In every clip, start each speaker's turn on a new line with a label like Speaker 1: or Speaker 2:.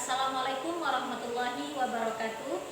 Speaker 1: Assalamualaikum warahmatullahi wabarakatuh.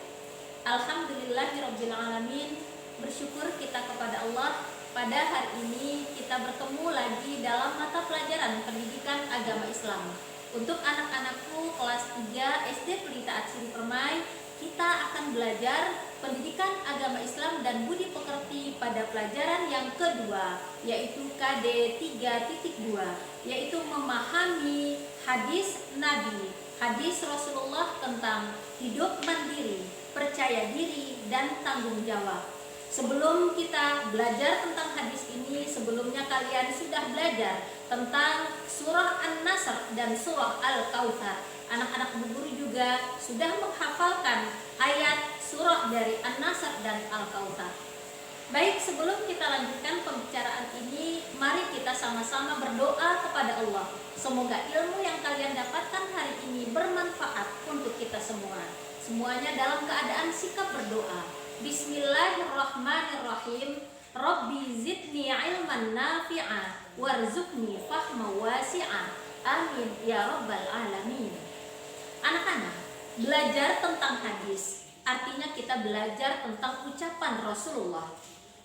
Speaker 1: Alhamdulillahirabbil alamin. Bersyukur kita kepada Allah, pada hari ini kita bertemu lagi dalam mata pelajaran pendidikan agama Islam. Untuk anak-anakku kelas 3 SD Pelita Atsiri Permai, kita akan belajar pendidikan agama Islam dan budi pekerti pada pelajaran yang kedua, yaitu KD 3.2, yaitu memahami hadis Nabi, hadis Rasulullah tentang hidup mandiri, percaya diri, dan tanggung jawab. Sebelum kita belajar tentang hadis ini, sebelumnya kalian sudah belajar tentang surah An-Nasr dan surah Al-Kautsar. Anak-anak Bu Guru juga sudah menghafalkan ayat surah dari An-Nasr dan Al-Kautsar. Baik, sebelum kita lanjutkan pembicaraan ini, mari kita sama-sama berdoa kepada Allah. Semoga ilmu yang kalian dapatkan hari ini bermanfaat untuk kita semua. Semuanya dalam keadaan sikap berdoa. Bismillahirrahmanirrahim. Rabbi zidni ilman nafi'a warzuqni fahma wasi'a. Amin ya rabbal alamin. Anak-anak, belajar tentang hadis artinya kita belajar tentang ucapan Rasulullah.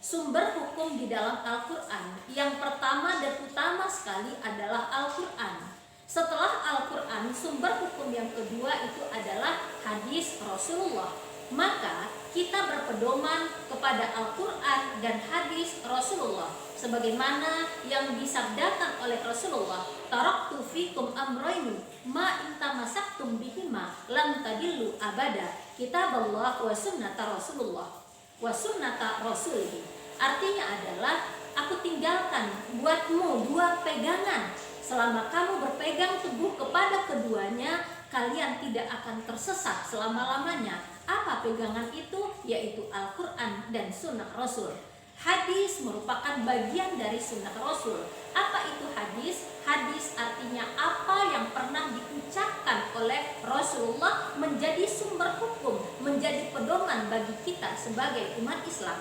Speaker 1: Sumber hukum di dalam Al-Quran yang pertama dan utama sekali adalah Al-Quran. Setelah Al-Quran, sumber hukum yang kedua itu adalah hadis Rasulullah. Maka kita berpedoman kepada Al-Quran dan hadis Rasulullah, sebagaimana yang disabdakan oleh Rasulullah, taraktu fikum amroini ma intamasaktum bihima lam tadillu abada, kitaballah wa sunnata Rasulullah wa sunnata Rasulih. Artinya adalah, aku tinggalkan buatmu dua pegangan. Selama kamu berpegang teguh kepada keduanya, kalian tidak akan tersesat selama-lamanya. Apa pegangan itu? Yaitu Al-Quran dan sunnah Rasul. Hadis merupakan bagian dari sunnah Rasul. Apa itu hadis? Hadis artinya apa yang pernah diucapkan oleh Rasulullah menjadi sumber hukum, menjadi pedoman bagi kita sebagai umat Islam.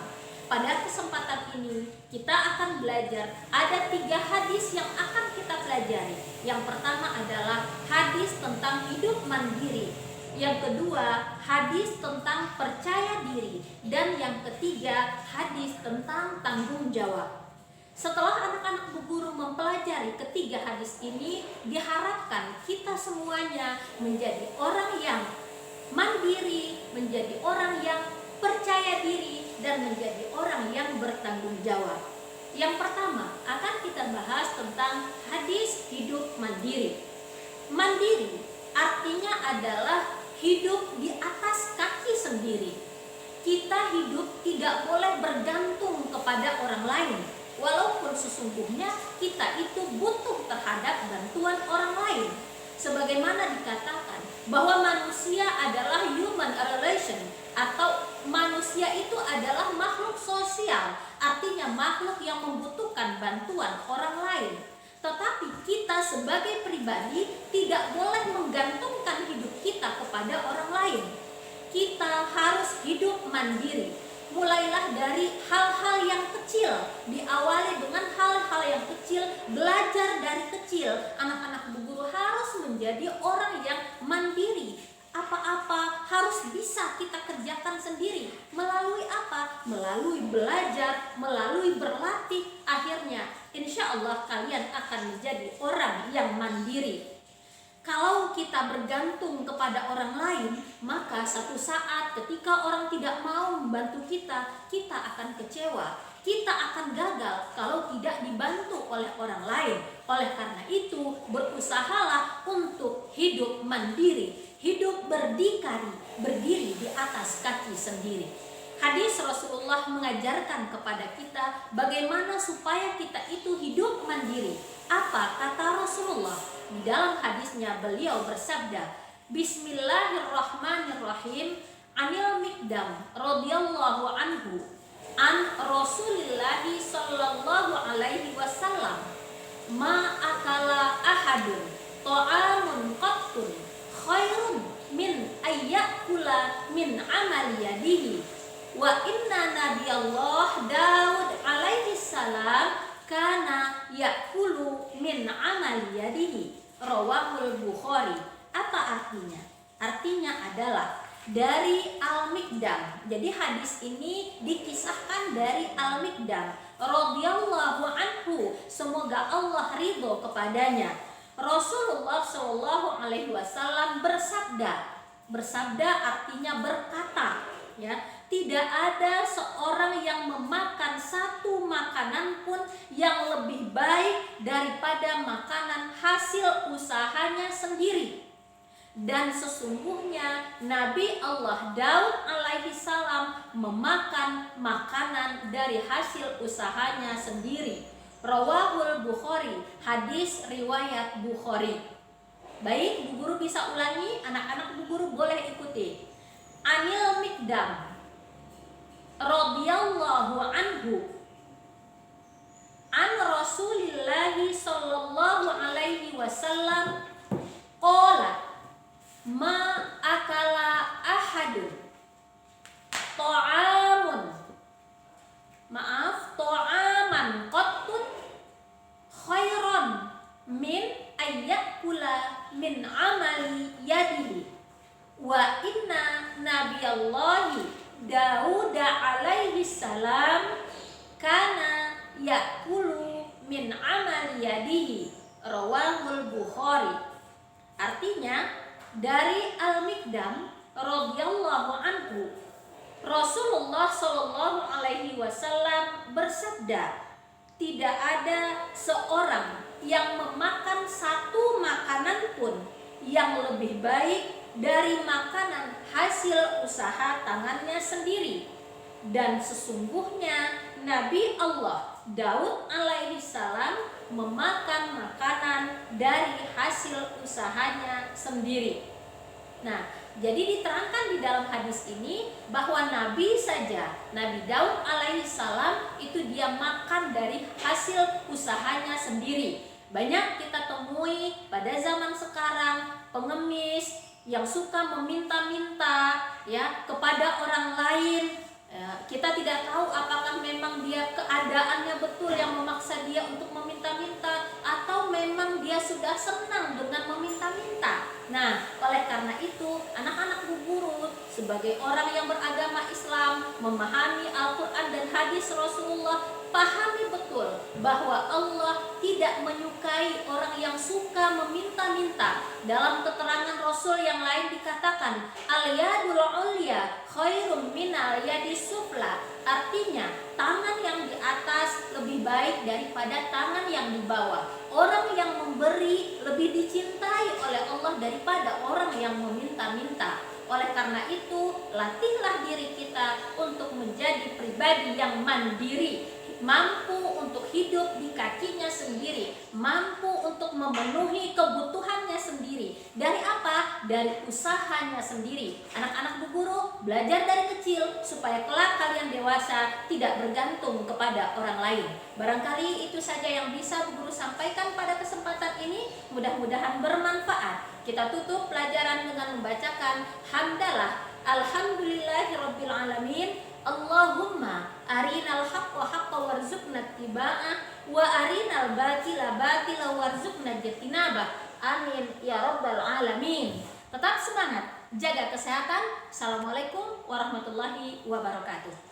Speaker 1: Pada kesempatan ini kita akan belajar ada 3 hadis yang akan kita pelajari. Yang pertama adalah hadis tentang hidup mandiri, yang kedua hadis tentang percaya diri, dan yang ketiga hadis tentang tanggung jawab. Setelah anak-anak Bu Guru mempelajari ketiga hadis ini, diharapkan kita semuanya menjadi orang yang mandiri, menjadi orang yang percaya diri, dan menjadi orang yang bertanggung jawab. Yang pertama akan kita bahas tentang hadis hidup mandiri. Mandiri artinya adalah hidup di atas kaki sendiri. Kita hidup tidak boleh bergantung kepada orang lain, walaupun sesungguhnya kita itu butuh terhadap bantuan orang lain. Sebagaimana dikatakan bahwa manusia adalah human relation, atau manusia itu adalah makhluk sosial, artinya makhluk yang membutuhkan bantuan orang lain. Tetapi kita sebagai pribadi tidak boleh menggantungkan hidup kita kepada orang lain. Kita harus hidup mandiri. Mulailah dari hal-hal yang kecil, diawali dengan hal-hal yang kecil, belajar dari kecil. Anak-anak Bu Guru harus menjadi orang yang mandiri. Apa-apa harus bisa kita kerjakan sendiri. Melalui apa? Melalui belajar, melalui berlatih. Akhirnya insya Allah kalian akan menjadi orang yang mandiri. Kalau kita bergantung kepada orang lain, maka satu saat ketika orang tidak mau membantu kita, kita akan kecewa, kita akan gagal kalau tidak dibantu oleh orang lain. Oleh karena itu, berusahalah untuk hidup mandiri, hidup berdiri di atas kaki sendiri. Hadis Rasulullah mengajarkan kepada kita bagaimana supaya kita itu hidup mandiri. Apa kata Rasulullah? Di dalam hadisnya beliau bersabda, Bismillahirrahmanirrahim. Anil Miqdam radhiyallahu anhu an Rasulillahi sallallahu alaihi wasallam, ma akala ahadun ta'amun qattun khairun min ayyakula min amali yadihi, wa inna nabiyallah Daud alaihi salam kana yakulu min amali yadihi. Rawahul Bukhari. Apa artinya? artinya adalah dari Al-Miqdam. Jadi hadis ini dikisahkan dari Al-Miqdam radhiyallahu anhu, semoga Allah ridho kepadanya. Rasulullah Shallallahu alaihi wasallam bersabda artinya berkata, ya, tidak ada seorang yang memakan satu makanan pun yang lebih baik daripada makanan hasil usahanya sendiri. Dan sesungguhnya Nabi Allah Daud alaihi salam memakan makanan dari hasil usahanya sendiri. Rawahul Bukhari, hadis riwayat Bukhari. Baik, Bu Guru bisa ulangi, anak-anak Bu Guru boleh ikuti. Anil Miqdam radhiyallahu anhu an Rasulillahi sallallahu alaihi wasallam qala ma akala ahadun ta'aman qattun khairan min ayyakula min amali yadihi wa inna nabiyallahi Daud alaihi salam kana yakulu min amali yadihi. Rawahul Bukhari. Artinya dari Al-Miqdam radhiyallahu anhu, Rasulullah Shallallahu alaihi wasallam bersabda, tidak ada seorang yang memakan satu makanan pun yang lebih baik dari makanan hasil usaha tangannya sendiri. Dan sesungguhnya Nabi Allah Daud alaihi salam memakan makanan dari hasil usahanya sendiri. Nah, jadi diterangkan di dalam hadis ini bahwa Nabi Daud alaihi salam itu dia makan dari hasil usahanya sendiri. Banyak kita temui pada zaman sekarang pengemis yang suka meminta-minta, ya, kepada orang lain. Ya, kita tidak tahu apakah memang dia keadaannya betul yang memaksa dia untuk meminta-minta, atau memang dia sudah senang dengan meminta-minta. Nah, oleh karena itu anak-anak Bu Guru sebagai orang yang beragama Islam, memahami Al-Quran dan hadis Rasulullah, pahami betul bahwa Allah tidak menyukai orang yang suka meminta-minta. Dalam keterangan Rasul yang lain dikatakan al-yadul ulya khairum minal yadis sufla. Artinya tangan yang di atas lebih baik daripada tangan yang di bawah. Orang yang memberi lebih dicintai oleh Allah daripada orang yang meminta-minta. Oleh karena itu, latihlah diri kita untuk menjadi pribadi yang mandiri, mampu untuk hidup di kakinya sendiri, mampu untuk memenuhi kebutuhannya sendiri. Dari apa? Dari usahanya sendiri. Anak-anak Bu Guru, belajar dari kecil supaya kelak kalian dewasa tidak bergantung kepada orang lain. Barangkali itu saja yang bisa Bu Guru sampaikan pada kesempatan ini. Mudah-mudahan bermanfaat. Kita tutup pelajaran dengan membacakan hamdalah alhamdulillahirabbil alamin. Allahumma arinal haqqa haqqa warzuqna ittiba'ah wa arinal batila batila warzuqna ijtinabah. Amin ya rabbal alamin. Tetap semangat, jaga kesehatan. Assalamualaikum warahmatullahi wabarakatuh.